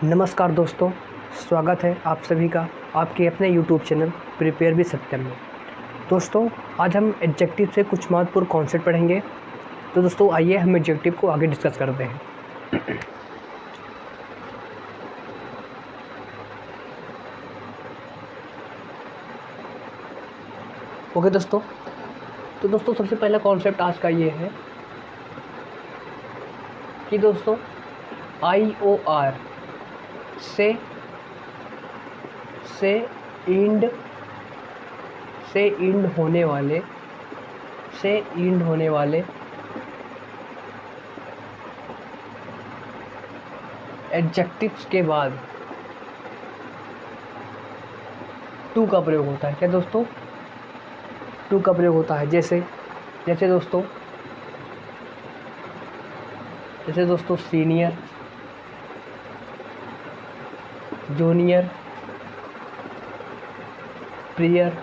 नमस्कार दोस्तों, स्वागत है आप सभी का आपके अपने YouTube चैनल प्रिपेयर विद सत्यम में। दोस्तों, आज हम एडजेक्टिव से कुछ महत्वपूर्ण कॉन्सेप्ट पढ़ेंगे। तो दोस्तों आइए हम एडजेक्टिव को आगे डिस्कस करते हैं। ओके दोस्तों, तो दोस्तों सबसे पहला कॉन्सेप्ट आज का ये है कि दोस्तों IOR से इंड होने वाले एडजेक्टिव्स के बाद टू का प्रयोग होता है। क्या दोस्तों? टू का प्रयोग होता है। जैसे दोस्तों senior, junior, prior,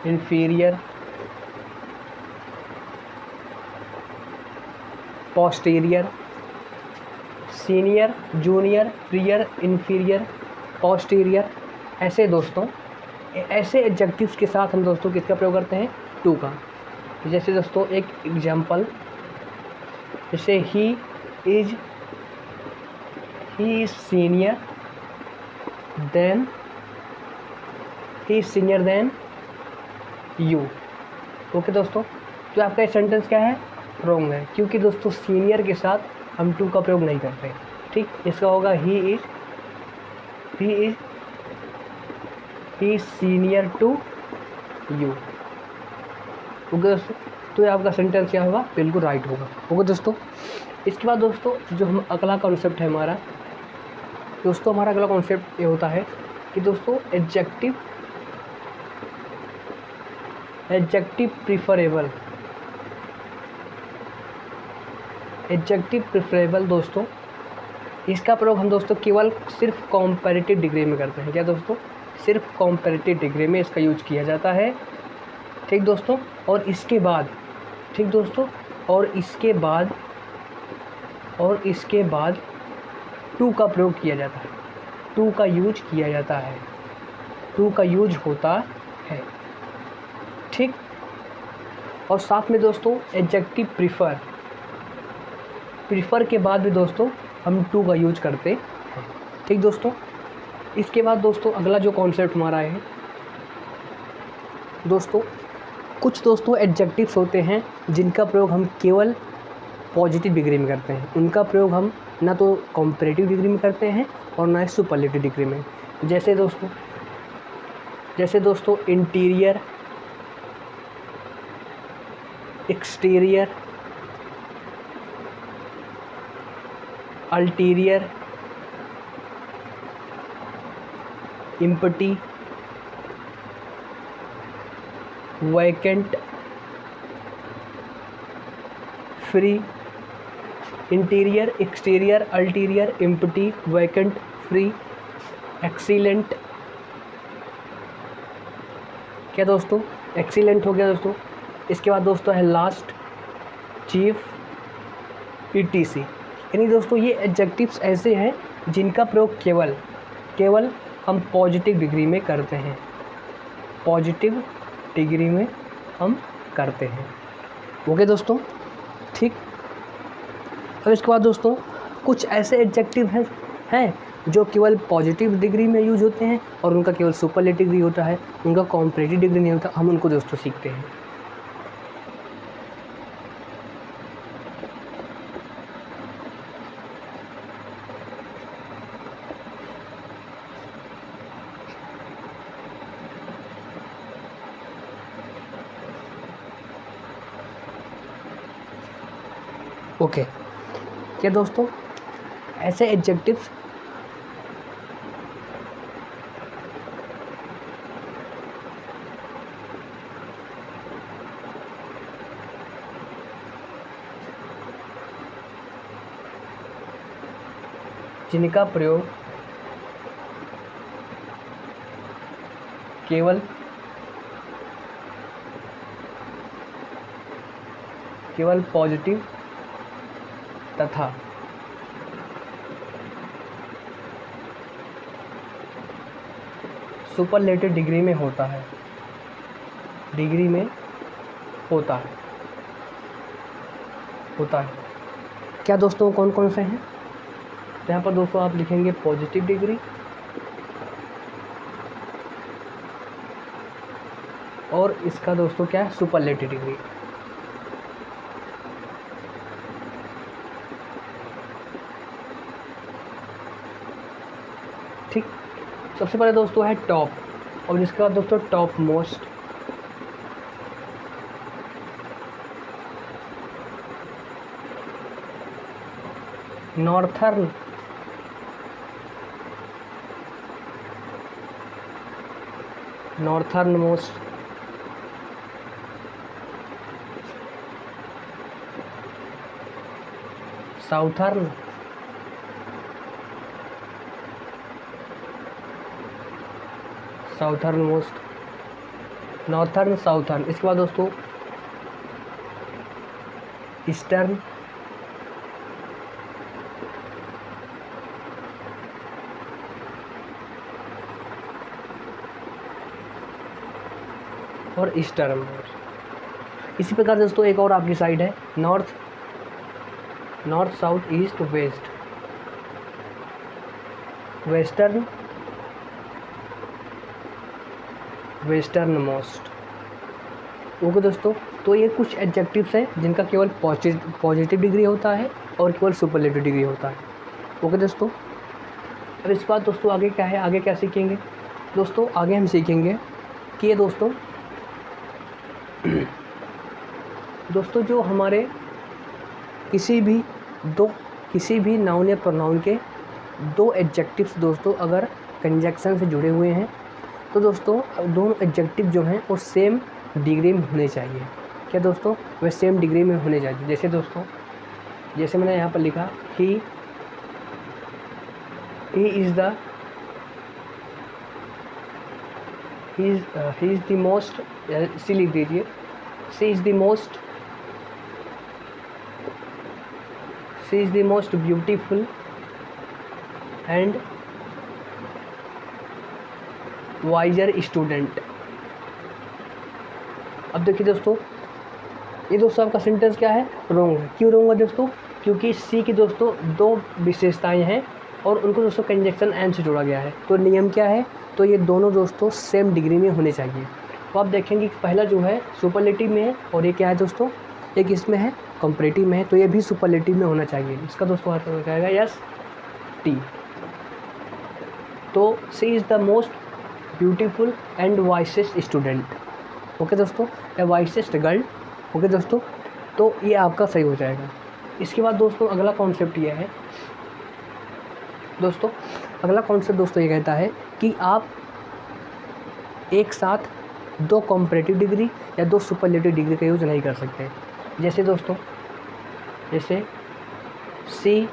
inferior, posterior. Senior, junior, prior, inferior, posterior, ऐसे एडजेक्टिव्स के साथ हम दोस्तों किसका प्रयोग करते हैं? टू का। जैसे दोस्तों एक एग्जांपल, जैसे ही is senior then you. Okay दोस्तों, तो आपका ये सेंटेंस क्या है? रॉन्ग है, क्योंकि दोस्तों सीनियर के साथ हम टू का प्रयोग नहीं करते। ठीक, इसका होगा he is senior to you. Okay दोस्तों, तो ये आपका सेंटेंस क्या होगा? बिल्कुल राइट होगा। ओके दोस्तों, इसके बाद दोस्तों जो हम अगला कॉन्सेप्ट है हमारा अगला कॉन्सेप्ट ये होता है कि दोस्तों एडजेक्टिव प्रिफरेबल दोस्तों, इसका प्रयोग हम दोस्तों केवल सिर्फ कॉम्पैरेटिव डिग्री में करते हैं। क्या दोस्तों? सिर्फ कॉम्पैरेटिव डिग्री में इसका यूज किया जाता है। ठीक दोस्तों, और इसके बाद टू का प्रयोग किया जाता है, टू का यूज होता है। ठीक, और साथ में दोस्तों एडजेक्टिव प्रीफर के बाद भी दोस्तों हम टू का यूज करते हैं। ठीक दोस्तों, इसके बाद दोस्तों अगला जो कॉन्सेप्ट हमारा है दोस्तों, कुछ दोस्तों एडजेक्टिव्स होते हैं जिनका प्रयोग हम केवल पॉजिटिव डिग्री में करते हैं। उनका प्रयोग हम ना तो कॉम्पैरेटिव डिग्री में करते हैं और ना ही सुपरलेटिव डिग्री में। जैसे दोस्तों interior, exterior, ulterior, empty, vacant, free. Interior, exterior, ulterior, empty, vacant, free, excellent. क्या दोस्तों? एक्सीलेंट हो गया दोस्तों। इसके बाद दोस्तों है लास्ट, चीफ, ETC। यानी दोस्तों ये एडजेक्टिव्स ऐसे हैं जिनका प्रयोग केवल हम पॉजिटिव डिग्री में करते हैं, ओके दोस्तों। ठीक, अब इसके बाद दोस्तों कुछ ऐसे एडजेक्टिव हैं जो केवल पॉजिटिव डिग्री में यूज होते हैं और उनका केवल सुपरलेटिव डिग्री होता है, उनका कॉम्पैरेटिव डिग्री नहीं होता। हम उनको दोस्तों सीखते हैं। ओके, क्या दोस्तों ऐसे एडजेक्टिव्स जिनका प्रयोग केवल पॉजिटिव तथा सुपरलेटिव डिग्री में होता है, डिग्री में होता है क्या दोस्तों? कौन कौन से हैं? तो यहाँ पर दोस्तों आप लिखेंगे पॉजिटिव डिग्री और इसका दोस्तों क्या है? Superlative degree. ठीक, सबसे पहले दोस्तों है टॉप, और जिसके बाद दोस्तों top most, northern, northern most, southern, southern most, northern, southern. इसके बाद दोस्तों ईस्टर्न, और ईस्टर्न मोस्ट। इसी प्रकार दोस्तों एक और आपकी साइड है north, north, south, east, west, western, western most. Okay दोस्तों, तो ये कुछ एडजेक्टिव्स हैं जिनका केवल पॉजिटिव डिग्री होता है और केवल सुपरलेटिव डिग्री होता है। ओके दोस्तों, अब इसके बाद दोस्तों आगे क्या है? आगे क्या सीखेंगे दोस्तों? आगे हम सीखेंगे कि ये दोस्तों दोस्तों जो हमारे किसी भी नाउन या प्रोनाउन के दो एडजेक्टिव्स दोस्तों अगर कंजक्शन से जुड़े हुए हैं तो दोस्तों दोनों एडजेक्टिव जो हैं वो सेम डिग्री में होने चाहिए। क्या दोस्तों? वे सेम डिग्री में होने चाहिए। जैसे दोस्तों, जैसे मैंने यहाँ पर लिखा he is the most, see लिख दीजिए, she is the most beautiful and wiser student. अब देखिए दोस्तों, ये दोस्तों आपका सेंटेंस क्या है? रॉन्ग है। क्यों रॉन्ग है दोस्तों? क्योंकि सी की दोस्तों दो विशेषताएं हैं और उनको दोस्तों कंजक्शन एंड से जोड़ा गया है। तो नियम क्या है? तो ये दोनों दोस्तों सेम डिग्री में होने चाहिए। तो आप देखेंगे पहला जो है सुपरलेटिव में है और ये क्या है दोस्तों? एक इसमें है कंपैरेटिव में है, तो ये भी सुपरलेटिव में होना चाहिए। इसका दोस्तों अर्थ हो जाएगा यस टी। तो she is the most beautiful and wisest student. Okay दोस्तों, या वाइसेस्ट गर्ल। ओके दोस्तों, तो ये आपका सही हो जाएगा। इसके बाद दोस्तों अगला कॉन्सेप्ट ये है दोस्तों, अगला कॉन्सेप्ट दोस्तों ये कहता है कि आप एक साथ दो कंपैरेटिव डिग्री या दो सुपरलेटिव डिग्री का यूज़ नहीं कर सकते। जैसे दोस्तों, जैसे she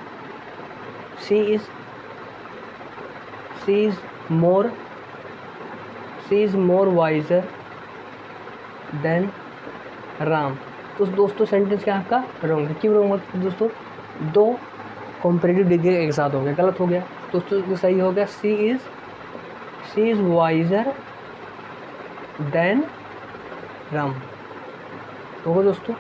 is more wiser than Ram. तो दोस्तों सेंटेंस क्या आपका रॉन्ग है। क्यों रॉन्ग है दोस्तों? दो कंपैरेटिव डिग्री एक साथ हो गया, गलत हो गया दोस्तों। सही हो गया सी इज़ वाइजर देन राम। होगा दोस्तों।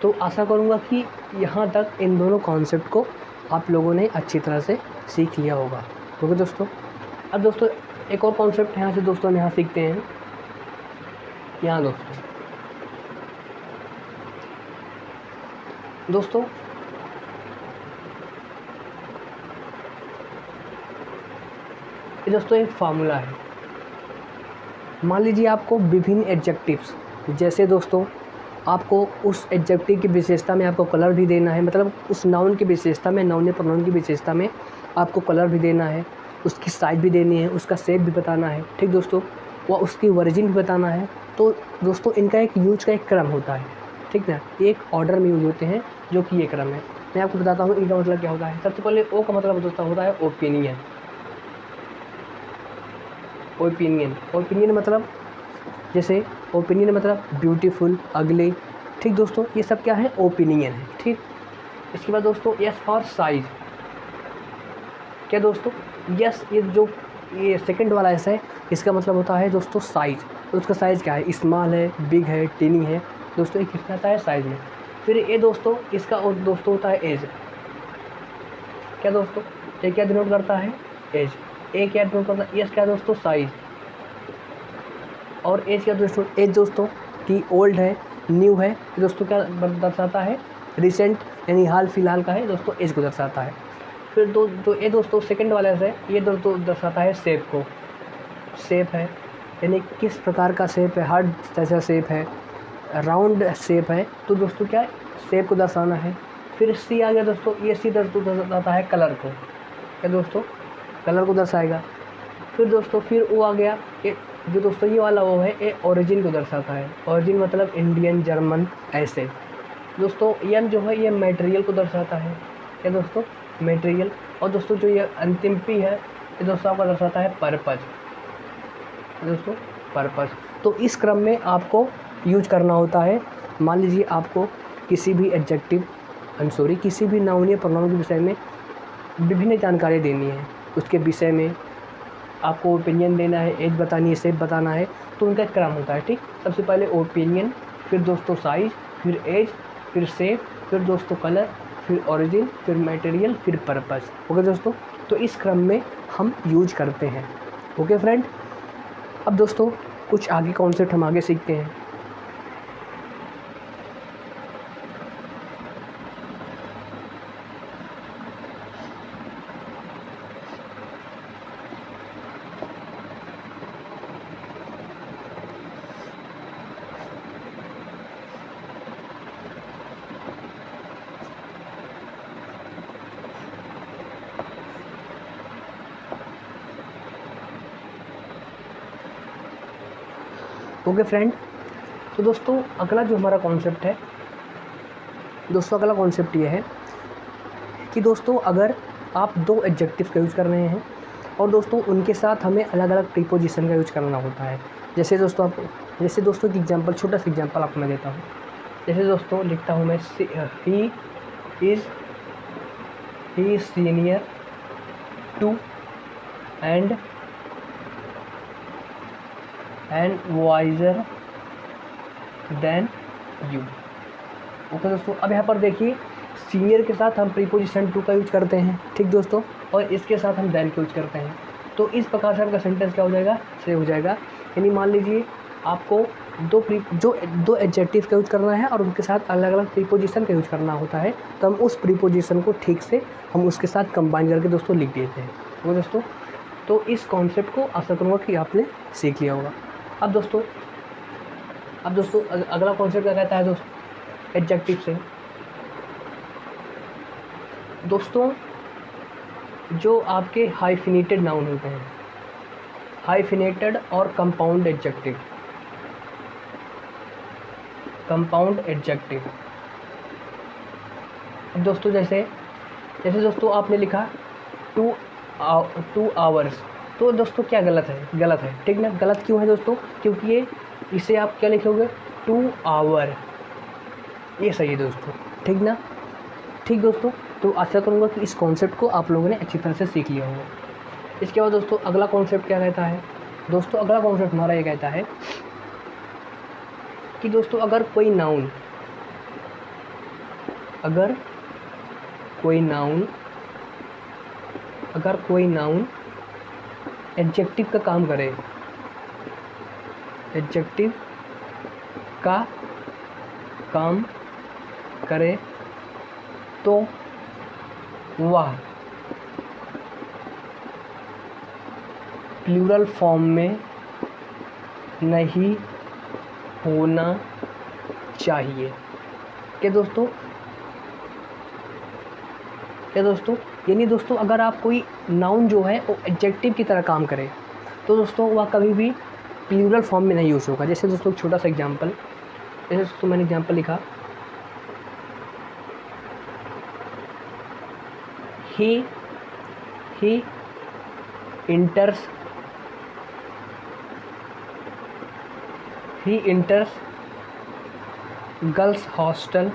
तो आशा करूँगा कि यहाँ तक इन दोनों कॉन्सेप्ट को आप लोगों ने अच्छी तरह से सीख लिया होगा। ओके दोस्तों, अब दोस्तों एक और कॉन्सेप्ट यहाँ से दोस्तों हम यहाँ सीखते हैं। यहाँ दोस्तों ये दोस्तों एक फार्मूला है। मान लीजिए आपको विभिन्न एडजेक्टिव्स, जैसे दोस्तों आपको उस एडजेक्टिव की विशेषता में आपको कलर भी देना है, मतलब उस नाउन की विशेषता में, नाउन या प्रोनाउन की विशेषता में आपको कलर भी देना है, उसकी साइज भी देनी है, उसका शेप भी बताना है। ठीक दोस्तों, वह उसकी ओरिजिन भी बताना है। तो दोस्तों इनका एक यूज का एक क्रम होता है, ठीक ना, एक ऑर्डर में यूज होते हैं, जो कि ये क्रम है। मैं आपको बताता हूँ इनका मतलब क्या होता है। सबसे पहले ओ का मतलब दोस्तों होता है ओपिनियन। ओपिनियन मतलब, जैसे ओपिनियन मतलब ब्यूटीफुल, अगले। ठीक दोस्तों, ये सब क्या है? ओपिनियन है। ठीक, इसके बाद दोस्तों एस फॉर साइज। क्या दोस्तों, यस, ये सेकंड वाला एस है, इसका मतलब होता है दोस्तों साइज़। तो उसका साइज़ क्या है, स्मॉल है, बिग है, टिनी है दोस्तों, ये कितना आता है साइज़ में। फिर ये दोस्तों इसका और दोस्तों होता है एज। क्या दोस्तों, ये क्या डिनोट करता है, एज। ए क्या डिनोट करता है, एस क्या दोस्तों, साइज़। और एज क्या दोस्तों, एज दोस्तों की ओल्ड है, न्यू है दोस्तों, क्या दर्शाता है, रिसेंट यानी हाल फिलहाल का है दोस्तों, एज को दर्शाता है। फिर तो ये दोस्तों सेकंड वाला से ये दोस्तों दर्शाता है शेप को। शेप है यानी किस प्रकार का शेप है, हार्ड जैसा शेप है, राउंड शेप है, तो दोस्तों क्या है, शेप को दर्शाना है। फिर सी आ गया दोस्तों, ये सी दोस्तों दर्शाता है कलर को। क्या दोस्तों, कलर को दर्शाएगा। फिर दोस्तों फिर वो आ गया, ये जो दोस्तों ये वाला वो है, ये ओरिजिन को दर्शाता है। ओरिजिन मतलब इंडियन, जर्मन ऐसे। दोस्तों एम जो है ये मटेरियल को दर्शाता है। क्या दोस्तों, मटेरियल। और दोस्तों जो ये अंतिम पी है, ये दोस्तों आपका दर्शाता है पर्पज। दोस्तों पर्पज। तो इस क्रम में आपको यूज करना होता है। मान लीजिए आपको किसी भी एडजेक्टिव किसी भी नाउन या प्रोनाउन के विषय में विभिन्न जानकारी देनी है, उसके विषय में आपको ओपिनियन देना है, एज बतानी है, शेप बताना है, तो उनका क्रम होता है। ठीक, सबसे पहले ओपिनियन, फिर दोस्तों साइज, फिर एज, फिर शेप, फिर दोस्तों कलर, फिर ओरिजिन, फिर मटेरियल, फिर पर्पस। ओके दोस्तों, तो इस क्रम में हम यूज करते हैं। ओके फ्रेंड, अब दोस्तों कुछ आगे कॉन्सेप्ट हम आगे सीखते हैं। ओके फ्रेंड, तो दोस्तों अगला जो हमारा कॉन्सेप्ट है, दोस्तों अगला कॉन्सेप्ट ये है कि दोस्तों अगर आप दो एडजेक्टिव का यूज़ कर रहे हैं और दोस्तों उनके साथ हमें अलग अलग प्रीपोजिशन का यूज़ करना होता है। जैसे दोस्तों की एग्जांपल, छोटा सा एग्जांपल आपको मैं देता हूँ। जैसे दोस्तों लिखता हूँ मैं, he is senior to and wiser than you. Okay दोस्तों, अब यहाँ पर देखिए सीनियर के साथ हम प्रीपोजिशन टू का यूज करते हैं, ठीक दोस्तों, और इसके साथ हम देन का यूज करते हैं। तो इस प्रकार से आपका सेंटेंस क्या हो जाएगा, सही हो जाएगा। यानी मान लीजिए आपको दो एडजेक्टिव का यूज करना है और उनके साथ अलग अलग प्रीपोजिशन का यूज करना होता है, तो हम उस प्रीपोजिशन को ठीक से हम उसके साथ कंबाइन करके दोस्तों लिख देते हैं। वो दोस्तों, तो इस कॉन्सेप्ट को आशा करूँगा कि आपने सीख लिया होगा। अब दोस्तों अगला कॉन्सेप्ट क्या कहता है दोस्तों, एडजेक्टिव से। दोस्तों जो आपके हाइफिनेटेड नाउन होते हैं, हाइफिनेटेड और कंपाउंड एडजेक्टिव, अब दोस्तों जैसे दोस्तों आपने लिखा 2 आवर्स, तो दोस्तों क्या गलत है, ठीक ना। गलत क्यों है दोस्तों, क्योंकि इसे आप क्या लिखोगे, 2 आवर, ये सही है दोस्तों, ठीक ना। ठीक दोस्तों, तो आशा करूँगा कि इस कॉन्सेप्ट को आप लोगों ने अच्छी तरह से सीख लिया होगा। इसके बाद दोस्तों अगला कॉन्सेप्ट क्या कहता है, दोस्तों अगला कॉन्सेप्ट हमारा ये कहता है कि दोस्तों अगर कोई नाउन एडजेक्टिव का काम करे, तो वह प्लूरल फॉर्म में नहीं होना चाहिए। क्या दोस्तों, यानी दोस्तों अगर आप कोई नाउन जो है वो एडजेक्टिव की तरह काम करे, तो दोस्तों वह कभी भी प्लूरल फॉर्म में नहीं यूज़ होगा। जैसे दोस्तों छोटा सा एग्जांपल, जैसे दोस्तों मैंने एग्जांपल लिखा, he enters girls hostel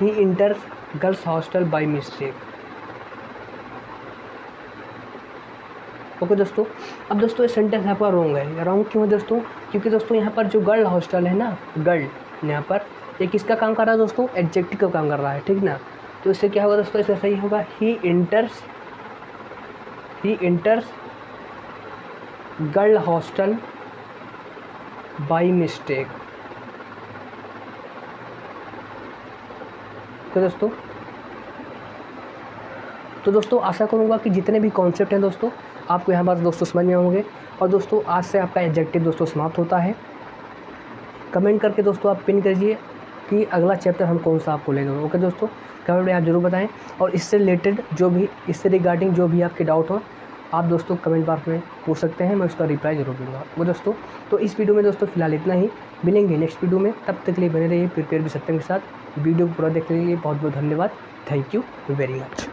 he इंटर्स girls hostel by mistake. Okay दोस्तों, अब दोस्तों ये सेंटेंस यहाँ पर रॉन्ग है। रॉन्ग क्यों है दोस्तों? क्योंकि दोस्तों यहाँ पर जो गर्ल हॉस्टल है ना, गर्ल यहाँ पर ये किसका काम कर रहा है दोस्तों? एडजेक्टिव का काम कर रहा है, ठीक ना। तो इससे क्या होगा दोस्तों? इससे सही होगा ही enters girl hostel by mistake. तो दोस्तों आशा करूँगा कि जितने भी कॉन्सेप्ट हैं दोस्तों आपको यहाँ पर दोस्तों समझ में होंगे। और दोस्तों आज से आपका एडजेक्टिव दोस्तों समाप्त होता है। कमेंट करके दोस्तों आप पिन कीजिए कि अगला चैप्टर हम कौन सा आपको लेंगे। ओके दोस्तों, कमेंट में आप ज़रूर बताएं। और इससे रिलेटेड जो भी, इससे रिगार्डिंग जो भी आपके डाउट हो आप दोस्तों कमेंट बॉक्स में पूछ सकते हैं, मैं उसका रिप्लाई ज़रूर दूँगा। वो दोस्तों तो इस वीडियो में दोस्तों फिलहाल इतना ही। मिलेंगे नेक्स्ट वीडियो में, तब तक के लिए बने रहिए प्रिपेयर विद सत्यम के साथ। वीडियो को पूरा देखने के लिए बहुत बहुत धन्यवाद। Thank you very much.